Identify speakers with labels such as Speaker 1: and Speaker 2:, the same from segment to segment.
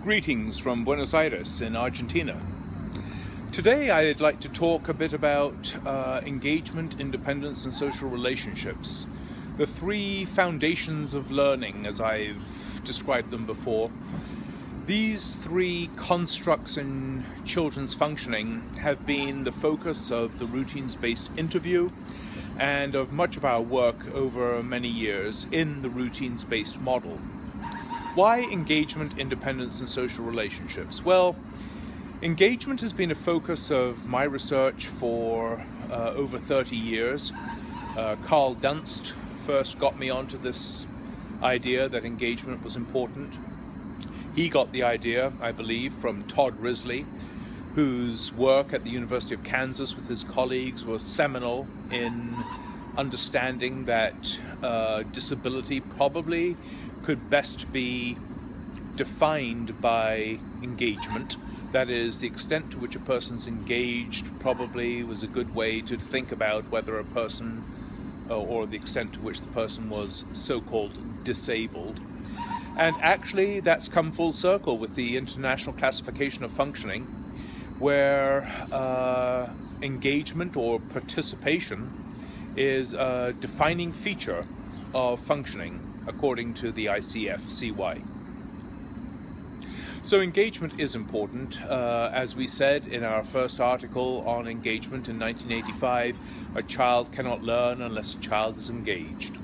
Speaker 1: Greetings from Buenos Aires in Argentina. Today I'd like to talk a bit about engagement, independence and social relationships. The three foundations of learning, as I've described them before. These three constructs in children's functioning have been the focus of the routines-based interview and of much of our work over many years in the routines-based model. Why engagement, independence and social relationships? Well, engagement has been a focus of my research for over 30 years. Carl Dunst first got me onto this idea that engagement was important. He got the idea, I believe, from Todd Risley, whose work at the University of Kansas with his colleagues was seminal in understanding that disability probably could best be defined by engagement. That is, the extent to which a person's engaged probably was a good way to think about whether a person, or the extent to which the person was so-called disabled. And actually that's come full circle with the International Classification of Functioning, where engagement or participation is a defining feature of functioning, according to the ICF-CY. So engagement is important. As we said in our first article on engagement in 1985, a child cannot learn unless a child is engaged.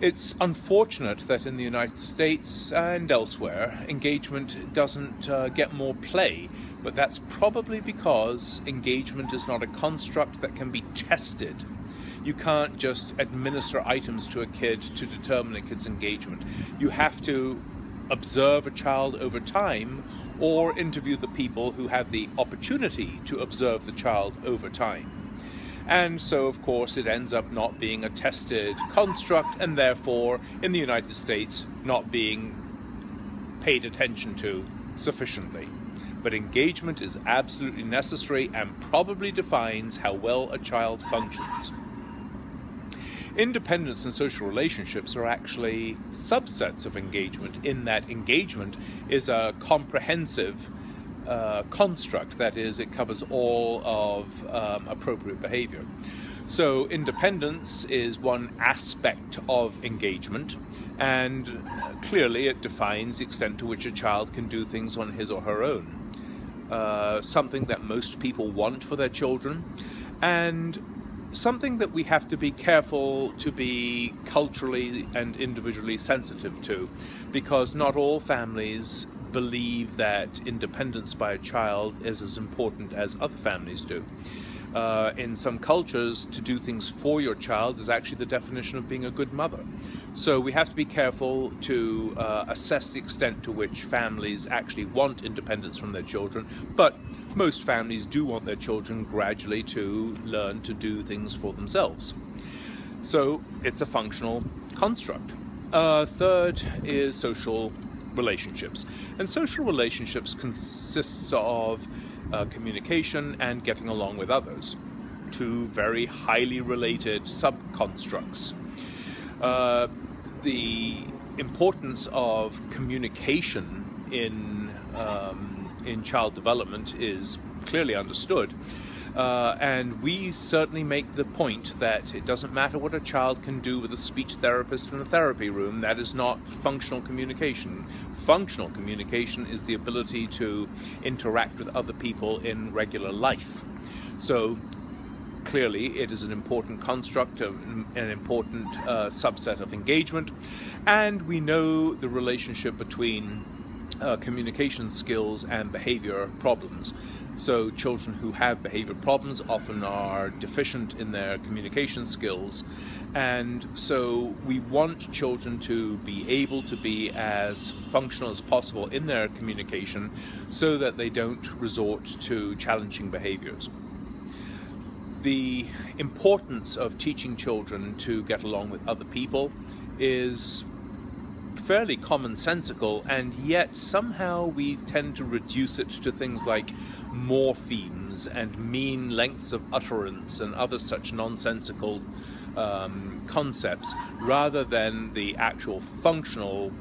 Speaker 1: It's unfortunate that in the United States and elsewhere, engagement doesn't get more play, but that's probably because engagement is not a construct that can be tested. You can't just administer items to a kid to determine a kid's engagement. You have to observe a child over time or interview the people who have the opportunity to observe the child over time. And so, of course, it ends up not being a tested construct and therefore, in the United States, not being paid attention to sufficiently. But engagement is absolutely necessary and probably defines how well a child functions. Independence and social relationships are actually subsets of engagement, in that engagement is a comprehensive construct. That is, it covers all of appropriate behavior. So independence is one aspect of engagement, and clearly it defines the extent to which a child can do things on his or her own. Something that most people want for their children, and something that we have to be careful to be culturally and individually sensitive to, because not all families believe that independence by a child is as important as other families do. In some cultures, to do things for your child is actually the definition of being a good mother. So we have to be careful to assess the extent to which families actually want independence from their children, but most families do want their children gradually to learn to do things for themselves. So it's a functional construct. Third is social relationships. And social relationships consists of communication and getting along with others. Two very highly related sub-constructs. The importance of communication in child development is clearly understood, and we certainly make the point that it doesn't matter what a child can do with a speech therapist in a therapy room. That is not functional communication. Functional communication is the ability to interact with other people in regular life. So clearly it is an important construct, an important subset of engagement, and we know the relationship between communication skills and behavior problems. So children who have behavior problems often are deficient in their communication skills, and so we want children to be able to be as functional as possible in their communication so that they don't resort to challenging behaviors. The importance of teaching children to get along with other people is fairly commonsensical, and yet somehow we tend to reduce it to things like morphemes and mean lengths of utterance and other such nonsensical concepts rather than the actual functional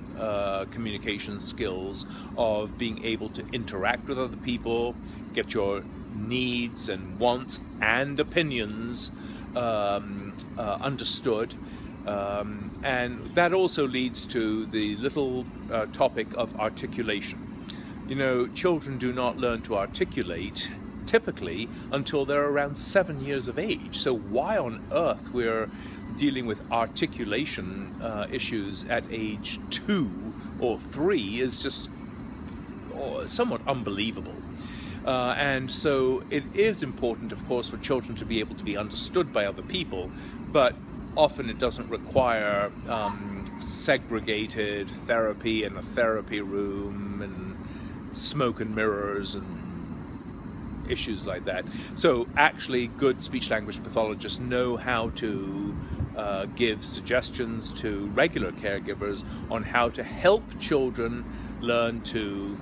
Speaker 1: communication skills of being able to interact with other people, get your needs and wants and opinions understood. And that also leads to the little topic of articulation. You know, children do not learn to articulate typically until they're around 7 years of age. So why on earth we're dealing with articulation issues at age 2 or 3 is just somewhat unbelievable. And so it is important, of course, for children to be able to be understood by other people, but often it doesn't require segregated therapy in a therapy room and smoke and mirrors and issues like that. So actually good speech-language pathologists know how to give suggestions to regular caregivers on how to help children learn to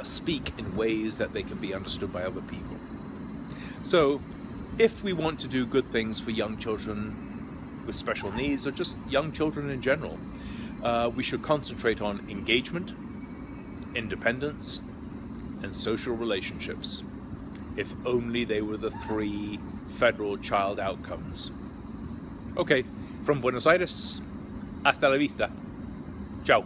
Speaker 1: speak in ways that they can be understood by other people. So if we want to do good things for young children with special needs, or just young children in general, we should concentrate on engagement, independence, and social relationships, if only they were the 3 federal child outcomes. Okay, from Buenos Aires, hasta la vista. Ciao.